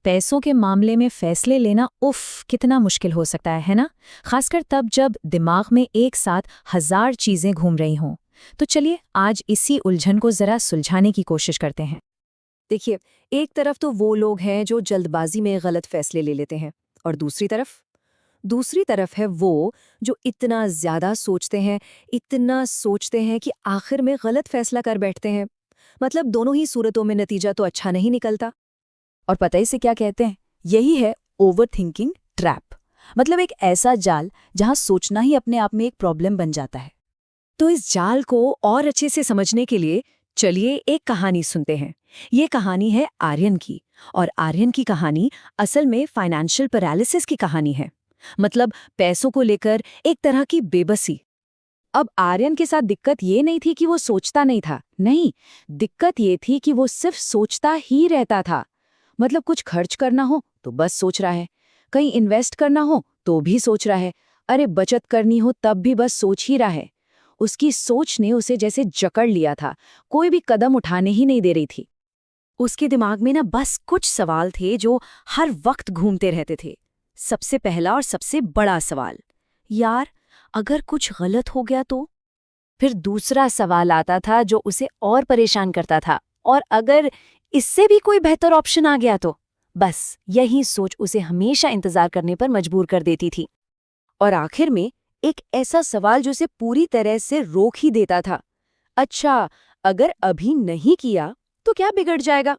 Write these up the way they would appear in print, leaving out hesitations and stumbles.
पैसों के मामले में फैसले लेना कितना मुश्किल हो सकता है ना? खासकर तब जब दिमाग में एक साथ 1000 चीजें घूम रही हों। तो चलिए आज इसी उलझन को जरा सुलझाने की कोशिश करते हैं। देखिए, एक तरफ तो वो लोग हैं जो जल्दबाजी में गलत फैसले ले लेते हैं और दूसरी तरफ है वो जो इतना ज्यादा सोचते हैं कि आखिर में गलत फैसला कर बैठते हैं। मतलब दोनों ही सूरतों में नतीजा तो अच्छा नहीं निकलता। और पता है इसे क्या कहते हैं? यही है ओवरथिंकिंग ट्रैप। मतलब एक ऐसा जाल जहां सोचना ही अपने आप में एक प्रॉब्लम बन जाता है। तो इस जाल को और अच्छे से समझने के लिए चलिए एक कहानी सुनते हैं। ये कहानी है आर्यन की, और आर्यन की कहानी असल में फाइनेंशियल पैरालिसिस की कहानी है। मतलब पैसों को लेकर एक तरह की बेबसी। अब आर्यन के साथ दिक्कत ये नहीं थी कि वो सोचता नहीं था, नहीं, दिक्कत ये थी कि वो सिर्फ सोचता ही रहता था। मतलब कुछ खर्च करना हो तो बस सोच रहा है, कहीं इन्वेस्ट करना हो तो भी सोच रहा है, अरे बचत करनी हो तब भी बस सोच ही रहा है। उसकी सोच ने उसे जैसे जकड़ लिया था, कोई भी कदम उठाने ही नहीं दे रही थी। उसके दिमाग में ना बस कुछ सवाल थे जो हर वक्त घूमते रहते थे। सबसे पहला और सबसे बड़ा सवाल, यार अगर कुछ गलत हो गया तो? फिर दूसरा सवाल आता था जो उसे और परेशान करता था, और अगर इससे भी कोई बेहतर ऑप्शन आ गया तो? बस यही सोच उसे हमेशा इंतजार करने पर मजबूर कर देती थी। और आखिर में एक ऐसा सवाल जो उसे पूरी तरह से रोक ही देता था, अच्छा अगर अभी नहीं किया तो क्या बिगड़ जाएगा?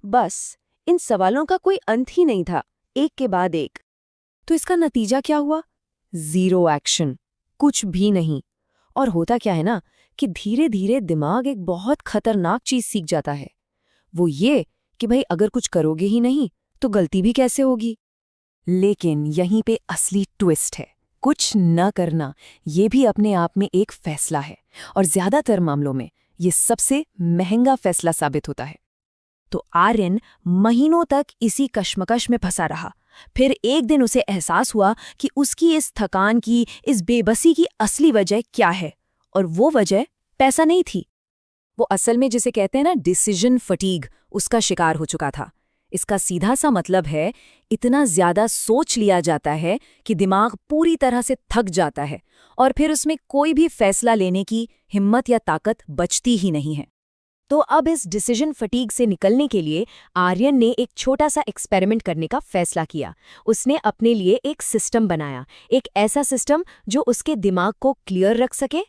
बस इन सवालों का कोई अंत ही नहीं था, एक के बाद एक। तो इसका नतीजा क्या हुआ? 0 एक्शन, कुछ भी नहीं। और होता क्या है ना कि धीरे धीरे दिमाग एक बहुत खतरनाक चीज सीख जाता है। वो ये कि भाई अगर कुछ करोगे ही नहीं तो गलती भी कैसे होगी। लेकिन यहीं पे असली ट्विस्ट है। कुछ न करना ये भी अपने आप में एक फैसला है, और ज्यादातर मामलों में ये सबसे महंगा फैसला साबित होता है। तो आर्यन महीनों तक इसी कश्मकश में फंसा रहा। फिर एक दिन उसे एहसास हुआ कि उसकी इस थकान की, इस बेबसी की असली वजह क्या है। और वो वजह पैसा नहीं थी। वो असल में जिसे कहते हैं ना डिसीजन फटीग, उसका शिकार हो चुका था। इसका सीधा सा मतलब है, इतना ज्यादा सोच लिया जाता है कि दिमाग पूरी तरह से थक जाता है, और फिर उसमें कोई भी फैसला लेने की हिम्मत या ताकत बचती ही नहीं है। तो अब इस डिसीजन फटीग से निकलने के लिए आर्यन ने एक छोटा सा एक्सपेरिमेंट करने का फैसला किया। उसने अपने लिए एक सिस्टम बनाया, एक ऐसा सिस्टम जो उसके दिमाग को क्लियर रख सके।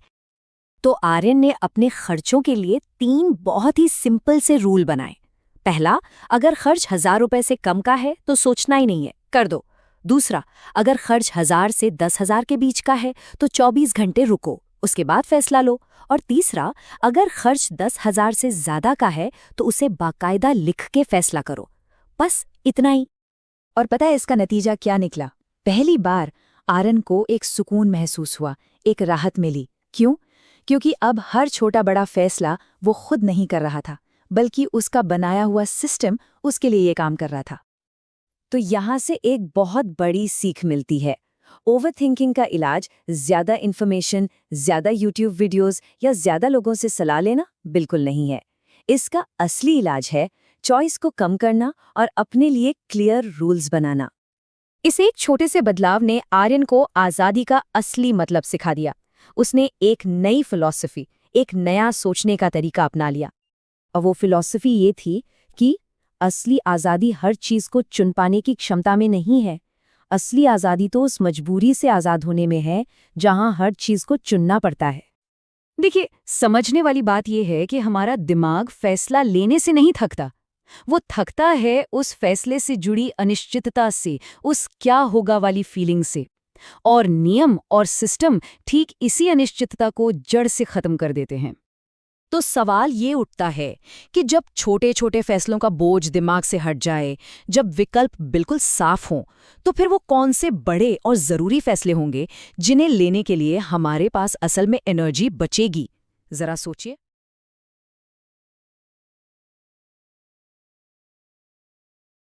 तो आर्यन ने अपने खर्चों के लिए 3 बहुत ही सिंपल से रूल बनाए। पहला, अगर खर्च 1000 रुपए से कम का है तो सोचना ही नहीं है, कर दो। दूसरा, अगर खर्च 1000 से 10,000 के बीच का है तो 24 घंटे रुको, उसके बाद फैसला लो। और तीसरा, अगर खर्च 10,000 से ज्यादा का है तो उसे बाकायदा लिख के फैसला करो। बस इतना ही। और पता है इसका नतीजा क्या निकला? पहली बार आर्यन को एक सुकून महसूस हुआ, एक राहत मिली। क्यों? क्योंकि अब हर छोटा बड़ा फैसला वो खुद नहीं कर रहा था, बल्कि उसका बनाया हुआ सिस्टम उसके लिए ये काम कर रहा था। तो यहाँ से एक बहुत बड़ी सीख मिलती है। ओवरथिंकिंग का इलाज ज्यादा इन्फॉर्मेशन, ज्यादा यूट्यूब वीडियोस या ज्यादा लोगों से सलाह लेना बिल्कुल नहीं है। इसका असली इलाज है चॉइस को कम करना और अपने लिए क्लियर रूल्स बनाना। इस एक छोटे से बदलाव ने आर्यन को आज़ादी का असली मतलब सिखा दिया। उसने एक नई फिलॉसफी, एक नया सोचने का तरीका अपना लिया। और वो फिलॉसफी ये थी कि असली आज़ादी हर चीज़ को चुन पाने की क्षमता में नहीं है। असली आज़ादी तो उस मजबूरी से आज़ाद होने में है जहां हर चीज़ को चुनना पड़ता है। देखिए, समझने वाली बात यह है कि हमारा दिमाग फैसला लेने से नहीं थकता। वो थकता है उस फैसले से जुड़ी अनिश्चितता से, उस क्या होगा वाली फीलिंग से। और नियम और सिस्टम ठीक इसी अनिश्चितता को जड़ से खत्म कर देते हैं। तो सवाल ये उठता है कि जब छोटे छोटे फैसलों का बोझ दिमाग से हट जाए, जब विकल्प बिल्कुल साफ हों, तो फिर वो कौन से बड़े और ज़रूरी फैसले होंगे जिन्हें लेने के लिए हमारे पास असल में एनर्जी बचेगी? ज़रा सोचिए।